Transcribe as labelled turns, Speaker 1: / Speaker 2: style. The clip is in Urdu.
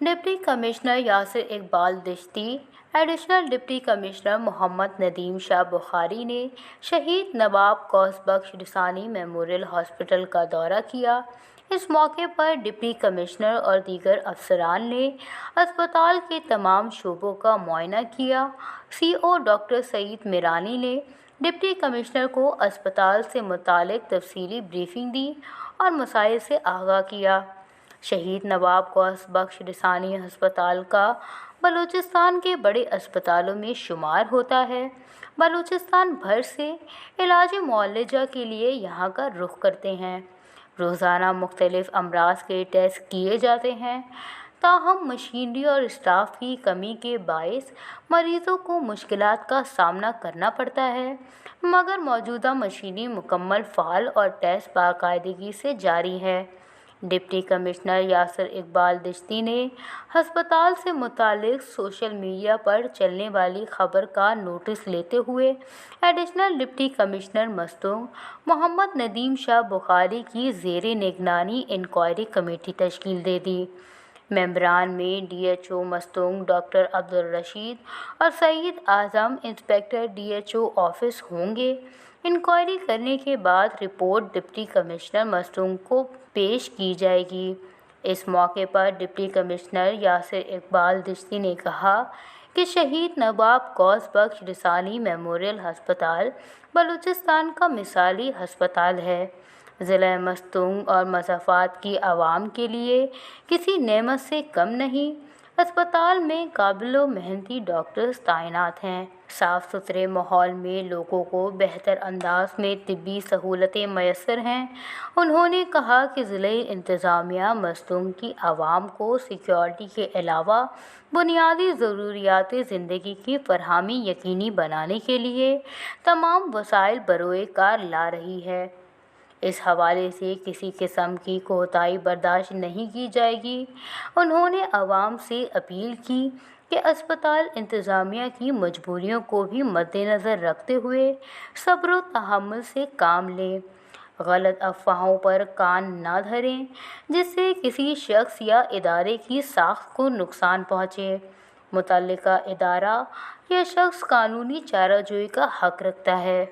Speaker 1: Deputy commissioner Yasir Iqbal Dashti, additional deputy commissioner Muhammad Nadeem Shah Bukhari نے شہید نواب غوث بخش رسانی میموریل ہاسپٹل کا دورہ کیا۔ اس موقع پر ڈپٹی کمشنر اور دیگر افسران نے اسپتال کے تمام شعبوں کا معائنہ کیا۔ سی او ڈاکٹر سعید میرانی نے ڈپٹی کمشنر کو اسپتال سے متعلق تفصیلی بریفنگ دی اور مسائل سے آگاہ کیا۔ شہید نواب غوث بخش رسانی ہسپتال کا بلوچستان کے بڑے اسپتالوں میں شمار ہوتا ہے۔ بلوچستان بھر سے علاج معالجہ کے لیے یہاں کا رخ کرتے ہیں۔ روزانہ مختلف امراض کے ٹیسٹ کیے جاتے ہیں، تاہم مشینری اور اسٹاف کی کمی کے باعث مریضوں کو مشکلات کا سامنا کرنا پڑتا ہے، مگر موجودہ مشینری مکمل فعال اور ٹیسٹ باقاعدگی سے جاری ہے۔ ڈپٹی کمشنر یاسر اقبال دشتی نے ہسپتال سے متعلق سوشل میڈیا پر چلنے والی خبر کا نوٹس لیتے ہوئے ایڈیشنل ڈپٹی کمشنر مستونگ محمد ندیم شاہ بخاری کی زیر نگرانی انکوائری کمیٹی تشکیل دے دی۔ ممبران میں D H O Mastung doctor Abdul Rashid اور Saeed Azam inspector D H O office ہوں گے۔ انکوائری کرنے کے بعد رپورٹ ڈپٹی کمشنر مستونگ کو پیش کی جائے گی۔ اس موقع پر ڈپٹی کمشنر یاسر اقبال دشتی نے کہا کہ شہید نواب غوث بخش رسانی میموریل ہسپتال بلوچستان کا مثالی ہسپتال ہے۔ ضلع مستونگ اور مضافات کی عوام کے لیے کسی نعمت سے کم نہیں۔ اسپتال میں قابل و محنتی ڈاکٹرز تعینات ہیں۔ صاف ستھرے ماحول میں لوگوں کو بہتر انداز میں طبی سہولتیں میسر ہیں۔ انہوں نے کہا کہ ضلعی انتظامیہ مستونگ کی عوام کو سیکیورٹی کے علاوہ بنیادی ضروریات زندگی کی فراہمی یقینی بنانے کے لیے تمام وسائل بروئے کار لا رہی ہے۔ اس حوالے سے کسی قسم کی کوتاہی برداشت نہیں کی جائے گی۔ انہوں نے عوام سے اپیل کی کہ اسپتال انتظامیہ کی مجبوریوں کو بھی مدنظر رکھتے ہوئے صبر و تحمل سے کام لیں، غلط افواہوں پر کان نہ دھریں جس سے کسی شخص یا ادارے کی ساکھ کو نقصان پہنچے۔ متعلقہ ادارہ یا شخص قانونی چارہ جوئی کا حق رکھتا ہے۔